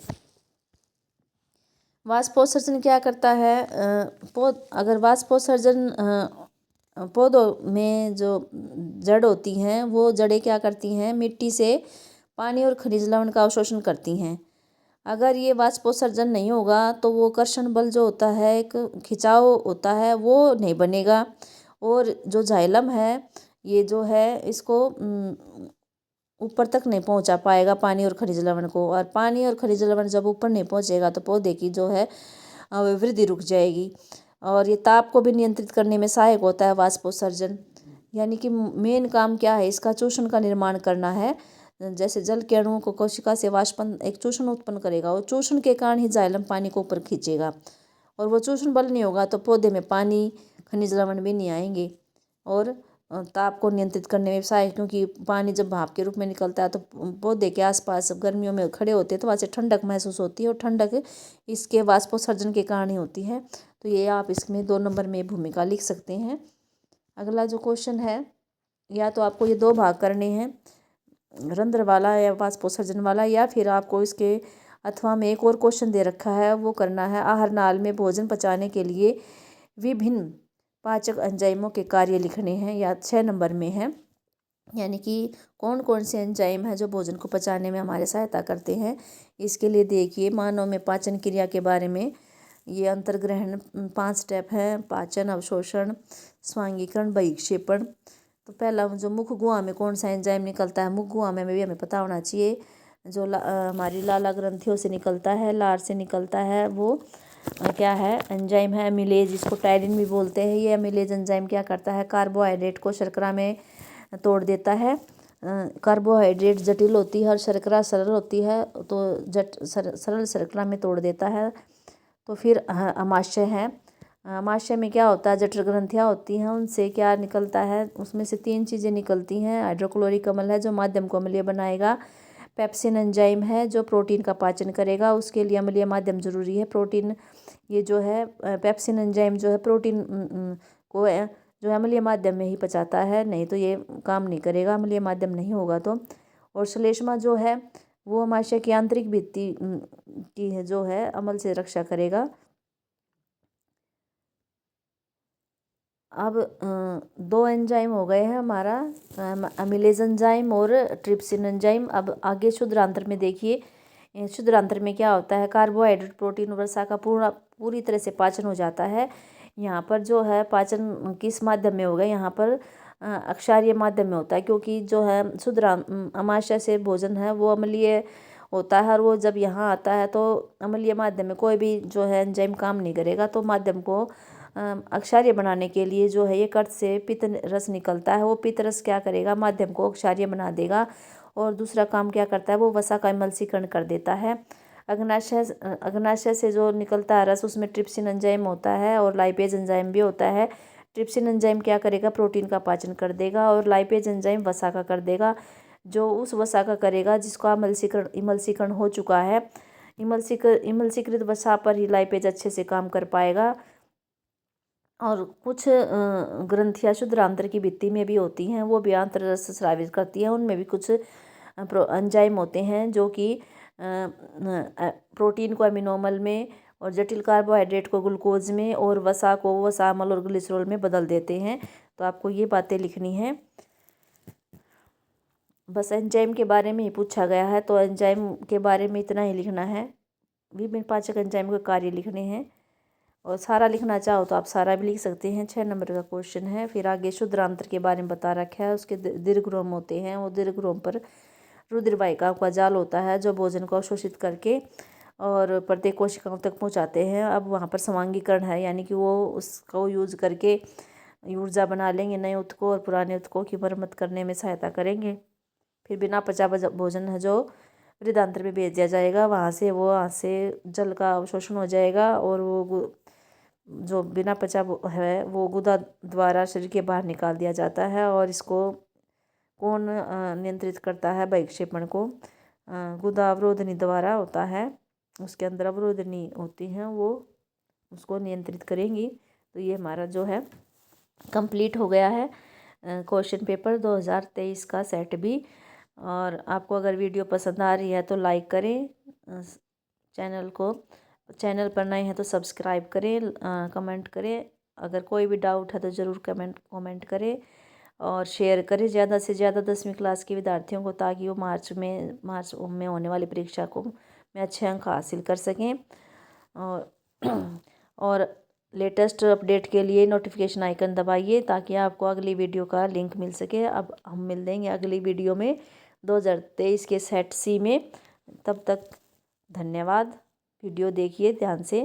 वाष्पोत्सर्जन क्या करता है, अगर वाष्पोत्सर्जन पौधों में जो जड़ होती हैं वो जड़ें क्या करती हैं, मिट्टी से पानी और खनिज लवण का अवशोषण करती हैं। अगर ये वाष्पोत्सर्जन नहीं होगा तो वो कर्षण बल जो होता है, एक खिंचाव होता है, वो नहीं बनेगा और जो जाइलम है ये जो है इसको ऊपर तक नहीं पहुंचा पाएगा पानी और खनिज लवण को। और पानी और खनिज लवण जब ऊपर नहीं पहुंचेगा तो पौधे की जो है वृद्धि रुक जाएगी। और ये ताप को भी नियंत्रित करने में सहायक होता है वाष्पोत्सर्जन। यानी कि मेन काम क्या है, इसका चूषण का निर्माण करना है। जैसे जल के अणुओं को कोशिका से वाष्पन एक चूषण उत्पन्न करेगा और चूषण के कारण ही जाइलम पानी को ऊपर खींचेगा और वो चूषण बल नहीं होगा तो पौधे में पानी खनिज लवण भी नहीं आएंगे और ताप को नियंत्रित करने में सहायक, क्योंकि पानी जब भाप के रूप में निकलता है तो पौधे के आसपास गर्मियों में खड़े होते हैं तो वहाँ से ठंडक महसूस होती है, और ठंडक इसके वाष्पोत्सर्जन के कारण ही होती है। तो ये आप इसमें 2 नंबर में भूमिका लिख सकते हैं। अगला जो क्वेश्चन है, या तो आपको ये 2 भाग करने हैं, रंध्र वाला या वाष्पोत्सर्जन वाला, या फिर आपको इसके अथवा में एक और क्वेश्चन दे रखा है वो करना है, आहार नाल में भोजन पचाने के लिए विभिन्न पाचक एंजाइमों के कार्य लिखने हैं, या 6 नंबर में है। यानी कि कौन कौन से एंजाइम हैं जो भोजन को पचाने में हमारे सहायता करते हैं। इसके लिए देखिए, मानव में पाचन क्रिया के बारे में ये अंतर्ग्रहण 5 स्टेप हैं: पाचन, अवशोषण, स्वांगीकरण, बहिक्षेपण। तो पहला जो मुख गुहा में कौन सा एंजाइम निकलता है, मुख गुहा में भी हमें पता होना चाहिए। जो हमारी लाला ग्रंथियों से निकलता है, लार से निकलता है, वो क्या है, एंजाइम है अमीलेज, इसको टायरिन भी बोलते हैं। ये अमीलेज एंजाइम क्या करता है, कार्बोहाइड्रेट को शर्करा में तोड़ देता है। कार्बोहाइड्रेट जटिल होती है और शर्करा सरल होती है, तो सरल शर्करा में तोड़ देता है। तो फिर अमाशय है। अमाशय में क्या होता है, जठर ग्रंथियाँ होती हैं, उनसे क्या निकलता है, उसमें से 3 चीज़ें निकलती हैं। हाइड्रोक्लोरिक अम्ल है जो माध्यम को अम्लीय बनाएगा। पेप्सिन एंजाइम है जो प्रोटीन का पाचन करेगा, उसके लिए अम्लीय माध्यम जरूरी है। प्रोटीन, ये जो है पेप्सिन एंजाइम जो है प्रोटीन को जो है अम्लीय माध्यम में ही पचाता है, नहीं तो ये काम नहीं करेगा, अम्लीय माध्यम नहीं होगा तो। और श्लेष्मा जो है वो अमाशय की आंतरिक भित्ति की है जो है अम्ल से रक्षा करेगा। अब 2 एंजाइम हो गए हैं हमारा, अमीलेज एंजाइम और ट्रिप्सिन एंजाइम। अब आगे शुद्धांतर में देखिए, शुद्धांतर में क्या होता है, कार्बोहाइड्रेट, प्रोटीन और वसा का पूरी तरह से पाचन हो जाता है। यहाँ पर जो है पाचन किस माध्यम में होगा, यहाँ पर अक्षारीय माध्यम में होता है, क्योंकि जो है अमाशय से भोजन है वो अम्लीय होता है, और वो जब यहाँ आता है तो अम्लीय माध्यम में कोई भी जो है एंजाइम काम नहीं करेगा। तो माध्यम को अक्षारीय बनाने के लिए जो है ये कर्त से पित्त रस निकलता है, वो पित्त रस क्या करेगा, माध्यम को अक्षारीय बना देगा। और दूसरा काम क्या करता है, वो वसा का एमल्सीकरण कर देता है। अग्नाशय से जो निकलता है रस, उसमें ट्रिप्सिन एंजाइम होता है और लाइपेज एंजाइम भी होता है। ट्रिप्सिन एंजाइम क्या करेगा, प्रोटीन का पाचन कर देगा, और लाइपेज एंजाइम वसा का कर देगा, जो उस वसा का करेगा जिसका इमल्सीकरण हो चुका है। इमल्सीकृत वसा पर ही लाइपेज अच्छे से काम कर पाएगा। और कुछ ग्रंथियाँ शुद्धांतर की भित्ति में भी होती हैं, वो भी आंतररस स्रावित करती हैं, उनमें भी कुछ एंजाइम होते हैं जो कि प्रोटीन को अमीनोमल में, और जटिल कार्बोहाइड्रेट को ग्लूकोज में, और वसा को वसामल और ग्लिसरॉल में बदल देते हैं। तो आपको ये बातें लिखनी है। बस एंजाइम के बारे में ही पूछा गया है, तो एंजाइम के बारे में इतना ही लिखना है। विभिन्न पाचक एंजाइम के कार्य लिखने हैं, और सारा लिखना चाहो तो आप सारा भी लिख सकते हैं। 6 नंबर का क्वेश्चन है। फिर आगे शुद्धांतर के बारे में बता रखा है, उसके दीर्घरोम होते हैं, वो दीर्घरोम पर रुधिरवाहिकाओं का जाल होता है जो भोजन को अवशोषित करके और प्रत्येक कोशिकाओं तक पहुंचाते हैं। अब वहाँ पर समांगीकरण है, यानी कि वो उसको यूज करके ऊर्जा बना लेंगे, नए उत्तकों और पुराने उत्तकों की मरम्मत करने में सहायता करेंगे। फिर बिना पचा भोजन है जो वृद्धांत्र में भेज दिया जाएगा, वहाँ से जल का अवशोषण हो जाएगा, और वो जो बिना पचा है वो गुदा द्वारा शरीर के बाहर निकाल दिया जाता है। और इसको कौन नियंत्रित करता है, बहिक्षेपण को गुदा अवरोधनी द्वारा होता है, उसके अंदर अवरोधनी होती हैं, वो उसको नियंत्रित करेंगी। तो ये हमारा जो है कंप्लीट हो गया है क्वेश्चन पेपर 2023 का सेट भी। और आपको अगर वीडियो पसंद आ रही है तो लाइक करें, चैनल पर नए हैं तो सब्सक्राइब करें, कमेंट करें। अगर कोई भी डाउट है तो ज़रूर कमेंट करें, और शेयर करें ज़्यादा से ज़्यादा 10वीं क्लास के विद्यार्थियों को, ताकि वो मार्च में होने वाली परीक्षा को में अच्छे अंक हासिल कर सकें। और लेटेस्ट अपडेट के लिए नोटिफिकेशन आइकन दबाइए, ताकि आपको अगली वीडियो का लिंक मिल सके। अब हम मिल देंगे अगली वीडियो में 2023 के सेट सी में। तब तक धन्यवाद। वीडियो देखिए ध्यान से।